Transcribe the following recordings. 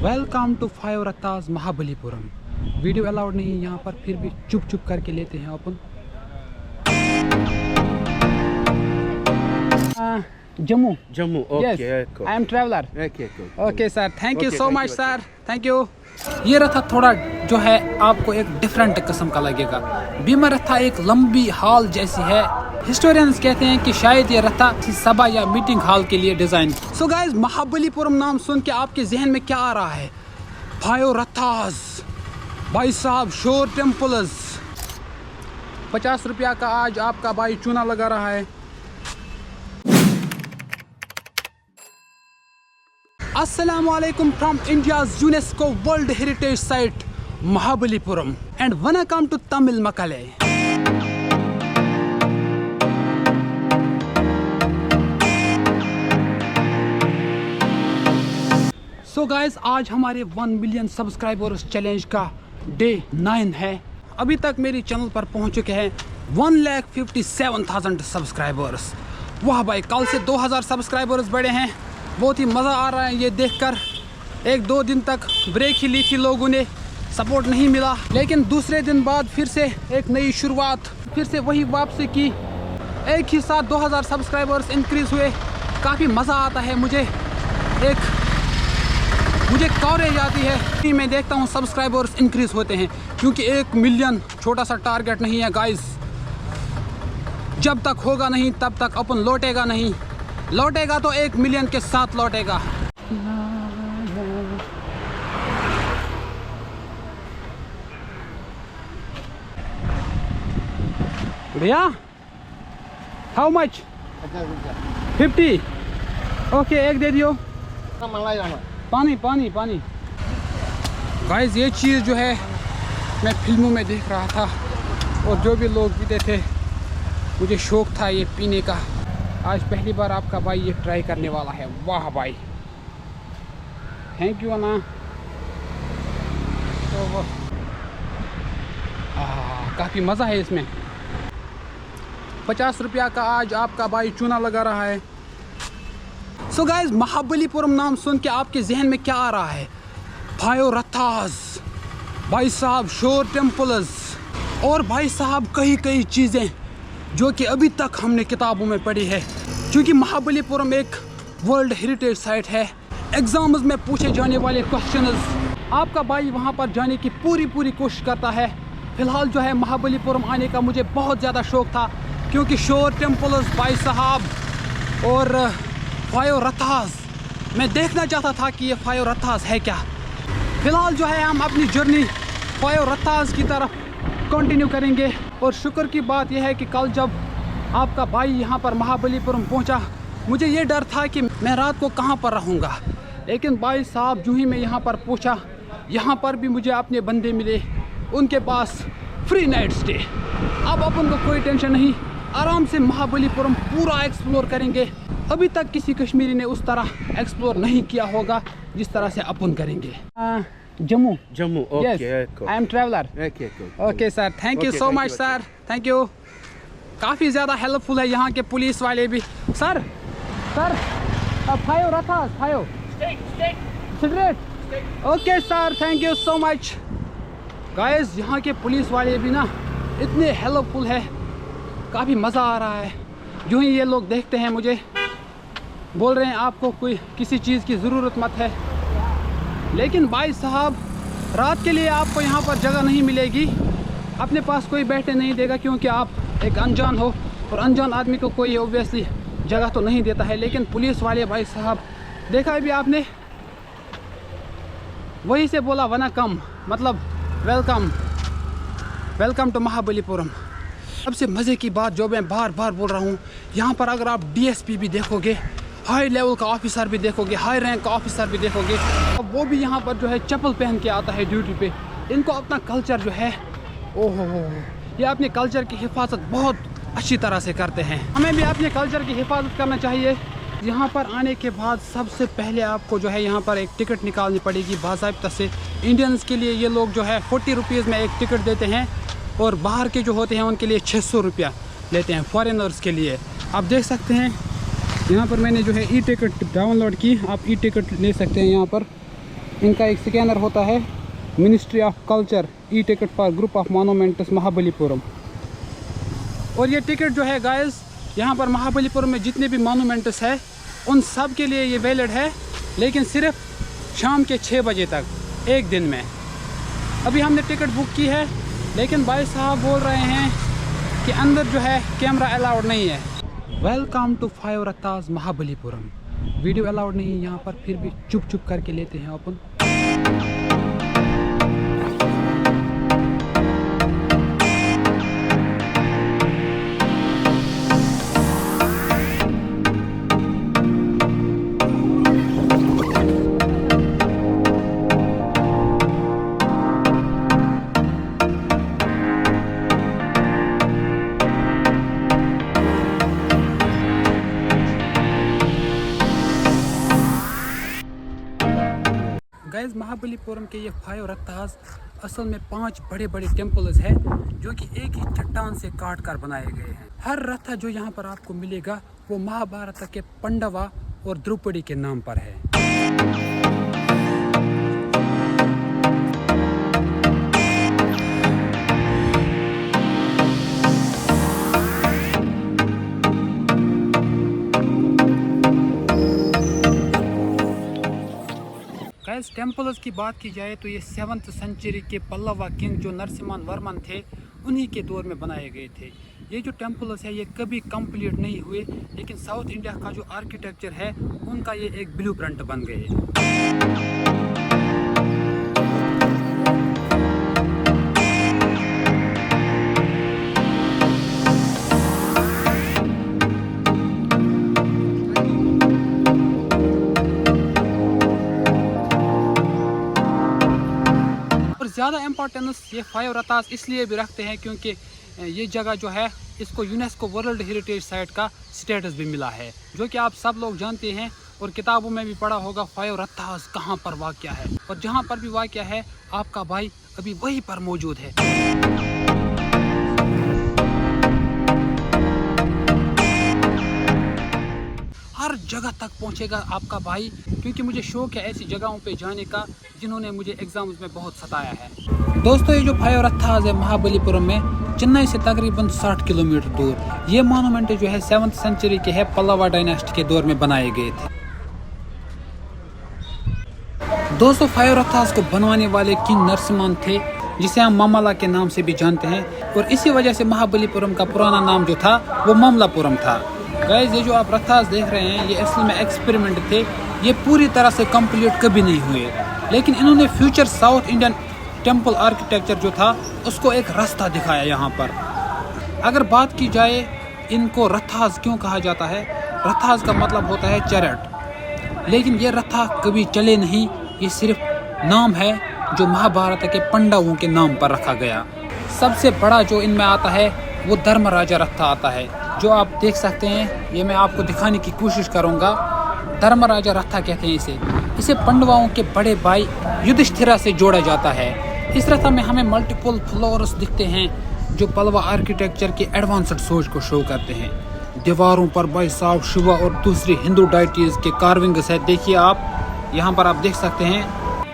Welcome to five Rathas Mahabalipuram. Video allowed नहीं है यहाँ पर, फिर भी चुप चुप करके लेते हैं अपन। Jammu Jammu, okay, cool. I am traveller. Okay, cool. Okay sir, thank you Okay, so thank मच you, सर, थैंक यू। ये रथा थोड़ा जो है आपको एक डिफरेंट किस्म का लगेगा। बीमा रथा एक लंबी हॉल जैसी है। हिस्टोरियंस कहते हैं कि शायद ये रथा किसी सभा या मीटिंग हॉल के लिए डिजाइन। सो गाइस, महाबलीपुरम नाम सुन के आपके जहन में क्या आ रहा है? फाइव रथास, भाई साहब, शोर टेम्पल्स। 50 रुपया का आज आपका भाई चूना लगा रहा है। Assalamualaikum from India's UNESCO World Heritage Site Mahabalipuram and welcome to Tamil Makale. So guys, आज हमारे 1 मिलियन सब्सक्राइबर्स चैलेंज का डे 9 है। अभी तक मेरी चैनल पर पहुंच चुके हैं 1,57,000 सब्सक्राइबर्स। वाह भाई, कल से 2,000 सब्सक्राइबर्स बढ़े हैं। बहुत ही मज़ा आ रहा है ये देखकर। 1-2 दिन तक ब्रेक ही ली थी लोगों ने, सपोर्ट नहीं मिला, लेकिन दूसरे दिन बाद फिर से एक नई शुरुआत, फिर से वही वापसी की। एक ही साथ 2,000 सब्सक्राइबर्स इंक्रीज़ हुए। काफ़ी मज़ा आता है मुझे कवरेज आती है। मैं देखता हूँ सब्सक्राइबर्स इंक्रीज़ होते हैं, क्योंकि 1 मिलियन छोटा सा टारगेट नहीं है गाइस। जब तक होगा नहीं तब तक अपन लौटेगा नहीं। लौटेगा तो 1 मिलियन के साथ लौटेगा। भैया, हाउ मच? 50। ओके, एक दे दियो। पानी पानी पानी। गाइस, ये चीज़ जो है मैं फिल्मों में देख रहा था, और जो भी लोग पीते थे मुझे शौक था ये पीने का। आज पहली बार आपका भाई ये ट्राई करने वाला है। वाह भाई, थैंक यू अना। तो काफ़ी मज़ा है इसमें। 50 रुपया का आज आपका भाई चूना लगा रहा है। सो गाइस, महाबलीपुरम नाम सुन के आपके जहन में क्या आ रहा है? फाइव रथास, भाई साहब, शोर टेम्पल्स, और भाई साहब कई चीज़ें जो कि अभी तक हमने किताबों में पढ़ी है। क्योंकि महाबलीपुरम एक वर्ल्ड हेरिटेज साइट है। एग्जाम्स में पूछे जाने वाले क्वेश्चंस, आपका भाई वहां पर जाने की पूरी कोशिश करता है। फ़िलहाल जो है महाबलीपुरम आने का मुझे बहुत ज़्यादा शौक था, क्योंकि शोर टेम्पल्स, भाई साहब, और फाइव रथास, मैं देखना चाहता था कि ये फाइव रथास है क्या। फ़िलहाल जो है हम अपनी जर्नी फाइव रथास की तरफ कंटिन्यू करेंगे। और शुक्र की बात यह है कि कल जब आपका भाई यहाँ पर महाबलीपुरम पहुँचा, मुझे ये डर था कि मैं रात को कहाँ पर रहूँगा, लेकिन भाई साहब जो ही मैं यहाँ पर पहुँचा, यहाँ पर भी मुझे अपने बंदे मिले, उनके पास फ्री नाइट स्टे। अब अपन को कोई टेंशन नहीं, आराम से महाबलीपुरम पूरा एक्सप्लोर करेंगे। अभी तक किसी कश्मीरी ने उस तरह एक्सप्लोर नहीं किया होगा जिस तरह से अपन करेंगे। Jammu. Okay, cool. I am traveller. Okay, cool. Okay sir, thank you Okay, so thank मच you, सर, थैंक यू। काफ़ी ज़्यादा हेल्पफुल है यहाँ के पुलिस वाले भी। Sir 5 रथास, 5 straight. Okay sir, thank you so much. Guys, यहाँ के पुलिस वाले भी ना इतने हेल्पफुल है, काफ़ी मज़ा आ रहा है। जो ही ये लोग देखते हैं मुझे बोल रहे हैं आपको कोई किसी चीज़ की ज़रूरत मत है, लेकिन भाई साहब रात के लिए आपको यहाँ पर जगह नहीं मिलेगी। अपने पास कोई बैठने नहीं देगा, क्योंकि आप एक अनजान हो, और अनजान आदमी को कोई ऑब्वियसली जगह तो नहीं देता है। लेकिन पुलिस वाले भाई साहब, देखा अभी आपने, वहीं से बोला वनकम, मतलब वेलकम टू महाबलीपुरम। सबसे मज़े की बात जो मैं बार बोल रहा हूँ, यहाँ पर अगर आप DSP भी देखोगे, हाई लेवल का ऑफिसर भी देखोगे, हाई रैंक का ऑफिसर भी देखोगे, अब वो भी यहाँ पर जो है चप्पल पहन के आता है ड्यूटी पे। इनको अपना कल्चर जो है, ओहो, ये अपने कल्चर की हिफाजत बहुत अच्छी तरह से करते हैं। हमें भी अपने कल्चर की हिफाजत करना चाहिए। यहाँ पर आने के बाद सबसे पहले आपको जो है यहाँ पर एक टिकट निकालनी पड़ेगी बाज़ाब्ता से। इंडियंस के लिए ये लोग जो है 40 रुपीज़ में एक टिकट देते हैं, और बाहर के जो होते हैं उनके लिए 600 रुपया लेते हैं, फॉरेनर्स के लिए। आप देख सकते हैं यहाँ पर मैंने जो है ई टिकट डाउनलोड की। आप ई टिकट ले सकते हैं यहाँ पर। इनका एक स्कैनर होता है, ministry of culture e ticket for group of monuments Mahabalipuram. और ये टिकट जो है गाइस, यहाँ पर महाबलीपुरम में जितने भी मोनूमेंट्स है उन सब के लिए ये वैलिड है, लेकिन सिर्फ शाम के 6 बजे तक, एक दिन में। अभी हमने टिकट बुक की है, लेकिन भाई साहब बोल रहे हैं कि अंदर जो है कैमरा अलाउड नहीं है। Welcome to five Rathas Mahabalipuram. Video allowed नहीं है यहाँ पर, फिर भी चुप चुप करके लेते हैं अपन। गाइस, महाबलीपुरम के ये 5 रत्तास असल में 5 बड़े बड़े टेम्पल्स हैं जो कि एक ही चट्टान से काट कर बनाए गए हैं। हर रथा जो यहाँ पर आपको मिलेगा वो महाभारत के पांडवा और द्रौपदी के नाम पर है। गाइस, टेम्पल्स की बात की जाए तो ये 7th सेंचुरी के पल्लवा किंग जो नरसिम्हा वर्मन थे, उन्हीं के दौर में बनाए गए थे। ये जो टेम्पल्स है ये कभी कंप्लीट नहीं हुए, लेकिन साउथ इंडिया का जो आर्किटेक्चर है उनका ये एक ब्लूप्रिंट बन गए। ज़्यादा इम्पोर्टेंस ये 5 रत्तास इसलिए भी रखते हैं क्योंकि ये जगह जो है इसको यूनेस्को वर्ल्ड हेरिटेज साइट का स्टेटस भी मिला है, जो कि आप सब लोग जानते हैं और किताबों में भी पढ़ा होगा 5 रत्तास कहाँ पर वाक़या है। और जहाँ पर भी वाक़या है आपका भाई अभी वहीं पर मौजूद है। हर जगह तक पहुंचेगा आपका भाई, क्योंकि मुझे शौक है ऐसी जगहों पे जाने का जिन्होंने मुझे एग्जाम्स में बहुत सताया है। दोस्तों, ये जो 5 रत्तास है महाबलीपुरम में, चेन्नई से तकरीबन 60 किलोमीटर दूर। ये मोनूमेंट जो है 7th सेंचुरी के है, पल्लवा डायनेस्टी के दौर में बनाए गए थे। दोस्तों, 5 रत्तास को बनवाने वाले किंग नरसिम्हा थे, जिसे हम मामला के नाम से भी जानते हैं, और इसी वजह से महाबलीपुरम का पुराना नाम जो था वो मामलापुरम था। गाइस, ये जो आप रत्तास देख रहे हैं ये असल में एक्सपेरिमेंट थे, ये पूरी तरह से कंप्लीट कभी नहीं हुए, लेकिन इन्होंने future south Indian temple architecture जो था उसको एक रास्ता दिखाया यहाँ पर। अगर बात की जाए इनको रत्तास क्यों कहा जाता है, रत्तास का मतलब होता है चैरिट, लेकिन ये रथा कभी चले नहीं, ये सिर्फ नाम है जो महाभारत के पांडवों के नाम पर रखा गया। सबसे बड़ा जो इनमें आता है वो धर्मराजा रथा आता है, जो आप देख सकते हैं। ये मैं आपको दिखाने की कोशिश करूंगा। धर्मराजा रथा कहते हैं इसे पांडवों के बड़े भाई युधिष्ठिरा से जोड़ा जाता है। इस रथा में हमें मल्टीपल फ्लोर्स दिखते हैं जो पल्लवा आर्किटेक्चर के एडवांस्ड सोच को शो करते हैं। दीवारों पर भाई साहब शिवा और दूसरी हिंदू डाइटीज के कार्विंग्स है, देखिए आप यहाँ पर आप देख सकते हैं।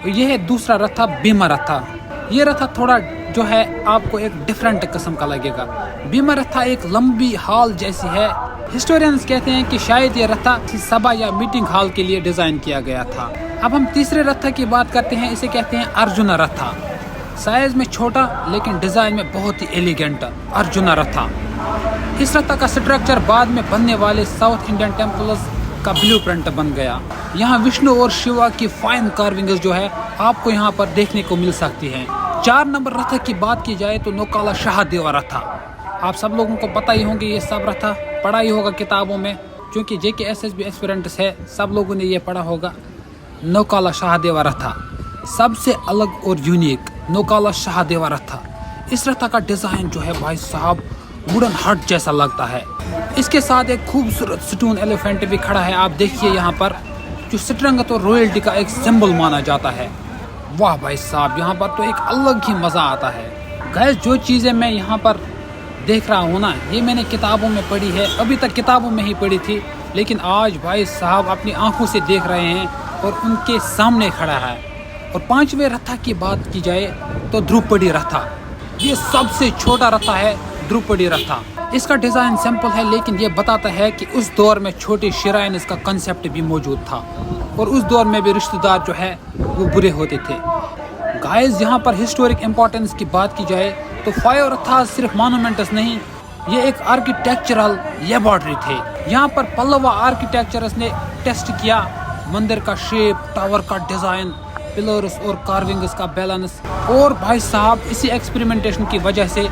यह है दूसरा रथा, भीमा रथा। ये रथा थोड़ा जो है आपको एक डिफरेंट किस्म का लगेगा। भीमा रथा एक लंबी हॉल जैसी है। हिस्टोरियंस कहते हैं कि शायद ये रथा सभा या मीटिंग हॉल के लिए डिजाइन किया गया था। अब हम तीसरे रथा की बात करते हैं, इसे कहते हैं अर्जुना रथा। साइज में छोटा लेकिन डिजाइन में बहुत ही एलिगेंट अर्जुना रथा। इस रथा का स्ट्रक्चर बाद में बनने वाले साउथ इंडियन टेम्पल्स का ब्लूप्रिंट बन गया। यहाँ विष्णु और शिवा की फाइन कार्विंग्स जो है आपको यहाँ पर देखने को मिल सकती हैं। 4 नंबर रथ की बात की जाए तो नौकाला शाहदेवा रथा। आप सब लोगों को पता ही होंगे, ये सब रथा पढ़ा ही होगा किताबों में, क्योंकि JKSSB एस्पिरेंट्स है, सब लोगों ने ये पढ़ा होगा। नौकाला शाहदेवा रथा सबसे अलग और यूनिक नौकाला शाहदेवा रथा। इस रथा का डिज़ाइन जो है भाई साहब वुडन हट जैसा लगता है। इसके साथ एक खूबसूरत स्टोन एलिफेंट भी खड़ा है, आप देखिए यहाँ पर, जो सिट्रंगत और रॉयल्टी का एक सिंबल माना जाता है। वाह भाई साहब, यहाँ पर तो एक अलग ही मज़ा आता है। गाइस, जो चीज़ें मैं यहाँ पर देख रहा हूँ ना, ये मैंने किताबों में पढ़ी है, अभी तक किताबों में ही पढ़ी थी, लेकिन आज भाई साहब अपनी आंखों से देख रहे हैं और उनके सामने खड़ा है। और 5वें रथा की बात की जाए तो द्रुपदी रथा, ये सबसे छोटा रथा है द्रुपदी रथा। इसका डिज़ाइन सिंपल है लेकिन ये बताता है कि उस दौर में छोटे श्राइन का कंसेप्ट भी मौजूद था और उस दौर में भी रिश्तेदार जो है वो बुरे होते थे। गाइस, यहाँ पर हिस्टोरिक इम्पोर्टेंस की बात की जाए तो 5 रथास सिर्फ मॉन्यूमेंट्स नहीं, ये एक आर्किटेक्चरल लेबॉर्ट्री थे। यहाँ पर पल्लवा आर्किटेक्चरस ने टेस्ट किया मंदिर का शेप, टावर का डिज़ाइन, पिलर्स और कार्विंग्स का बैलेंस। और भाई साहब, इसी एक्सपेरिमेंटेशन की वजह से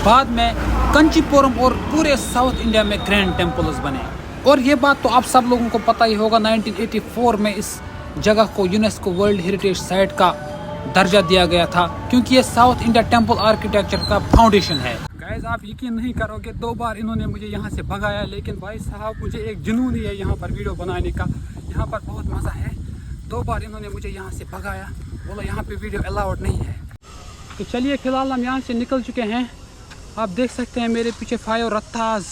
बाद में कंचीपुरम और पूरे साउथ इंडिया में ग्रैंड टेम्पल्स बने। और ये बात तो आप सब लोगों को पता ही होगा, 1984 में इस जगह को यूनेस्को वर्ल्ड हेरिटेज साइट का दर्जा दिया गया था क्योंकि ये साउथ इंडिया टेम्पल आर्किटेक्चर का फाउंडेशन है। गाइस, आप यकीन नहीं करोगे, 2 बार इन्होंने मुझे यहाँ से भगाया, लेकिन भाई साहब मुझे एक जुनून ही है यहाँ पर वीडियो बनाने का। यहाँ पर बहुत मज़ा है। 2 बार इन्होंने मुझे यहाँ से भगाया, बोला यहाँ पे वीडियो अलाउड नहीं है। तो चलिए, फ़िलहाल हम यहाँ से निकल चुके हैं। आप देख सकते हैं मेरे पीछे 5 रथास,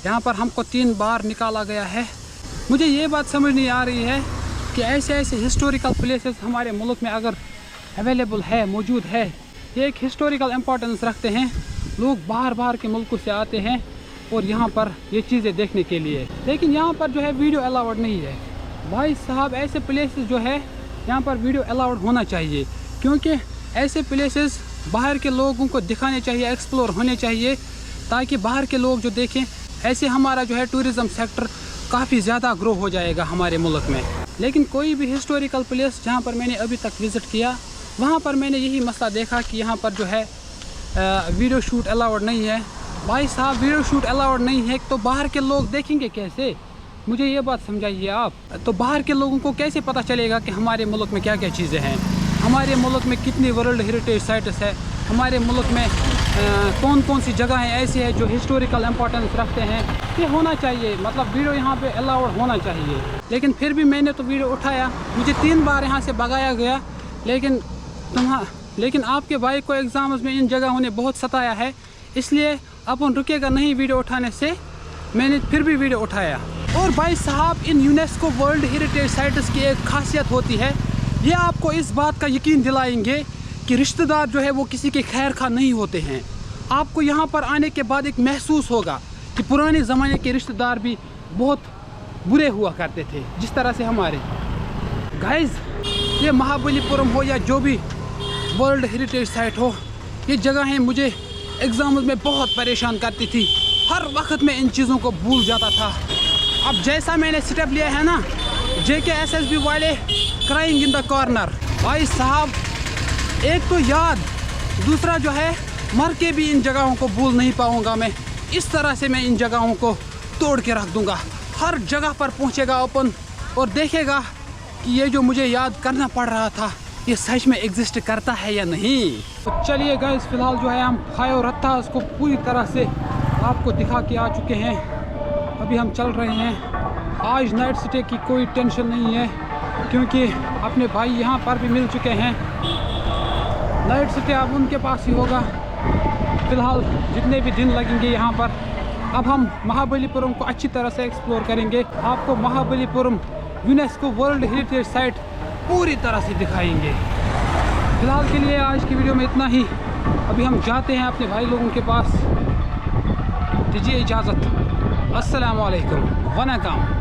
यहाँ पर हमको 3 बार निकाला गया है। मुझे ये बात समझ नहीं आ रही है कि ऐसे ऐसे हिस्टोरिकल प्लेसेस हमारे मुल्क में अगर अवेलेबल है, मौजूद है, ये एक हिस्टोरिकल इम्पोर्टेंस रखते हैं। लोग बाहर बाहर के मुल्कों से आते हैं और यहाँ पर ये चीज़ें देखने के लिए, लेकिन यहाँ पर जो है वीडियो अलाउड नहीं है। भाई साहब, ऐसे प्लेसेस जो है यहाँ पर वीडियो अलाउड होना चाहिए क्योंकि ऐसे प्लेसेस बाहर के लोगों को दिखाने चाहिए, एक्सप्लोर होने चाहिए ताकि बाहर के लोग जो देखें। ऐसे हमारा जो है टूरिज़म सेक्टर काफ़ी ज़्यादा ग्रो हो जाएगा हमारे मुल्क में। लेकिन कोई भी हिस्टोरिकल प्लेस जहाँ पर मैंने अभी तक विज़िट किया, वहाँ पर मैंने यही मसला देखा कि यहाँ पर जो है वीडियो शूट अलाउड नहीं है। भाई साहब, वीडियो शूट अलाउड नहीं है तो बाहर के लोग देखेंगे कैसे? मुझे ये बात समझाइए आप। तो बाहर के लोगों को कैसे पता चलेगा कि हमारे मुल्क में क्या क्या चीज़ें हैं, हमारे मुल्क में कितनी वर्ल्ड हेरिटेज साइट्स है, हमारे मुल्क में कौन कौन सी जगहें ऐसी है जो हिस्टोरिकल इम्पोर्टेंस रखते हैं। ये होना चाहिए, मतलब वीडियो यहाँ पे अलाउड होना चाहिए। लेकिन फिर भी मैंने तो वीडियो उठाया, मुझे 3 बार यहाँ से भगाया गया। लेकिन आपके भाई को एग्ज़ाम्स में इन जगहों ने बहुत सताया है, इसलिए अपन रुकेगा नहीं वीडियो उठाने से। मैंने फिर भी वीडियो उठाया। और भाई साहब, इन यूनेस्को वर्ल्ड हेरिटेज साइट्स की एक खासियत होती है, ये आपको इस बात का यकीन दिलाएंगे कि रिश्तेदार जो है वो किसी के खैर खा नहीं होते हैं। आपको यहाँ पर आने के बाद एक महसूस होगा कि पुराने ज़माने के रिश्तेदार भी बहुत बुरे हुआ करते थे, जिस तरह से हमारे। गाइस, ये महाबलीपुरम हो या जो भी वर्ल्ड हेरिटेज साइट हो, ये जगहें मुझे एग्ज़ाम में बहुत परेशान करती थी। हर वक्त मैं इन चीज़ों को भूल जाता था। अब जैसा मैंने स्टेप लिया है ना, JKSSB वाले क्राइंग इन द कॉर्नर। भाई साहब, एक तो याद, दूसरा जो है मर के भी इन जगहों को भूल नहीं पाऊंगा मैं। इस तरह से मैं इन जगहों को तोड़ के रख दूंगा। हर जगह पर पहुंचेगा ओपन और देखेगा कि ये जो मुझे याद करना पड़ रहा था, ये सच में एग्जिस्ट करता है या नहीं। तो चलिए गाइस, फिलहाल जो है हम 5 रथास को पूरी तरह से आपको दिखा के आ चुके हैं। अभी हम चल रहे हैं। आज नाइट स्टे की कोई टेंशन नहीं है क्योंकि अपने भाई यहाँ पर भी मिल चुके हैं। नाइट स्टे अब उनके पास ही होगा। फ़िलहाल जितने भी दिन लगेंगे यहाँ पर, अब हम महाबलीपुरम को अच्छी तरह से एक्सप्लोर करेंगे। आपको Mahabalipuram UNESCO world heritage site पूरी तरह से दिखाएंगे। फ़िलहाल के लिए आज की वीडियो में इतना ही। अभी हम जाते हैं अपने भाई लोगों के पास। दीजिए इजाज़त। अस्सलाम वालेकुम, वनकम।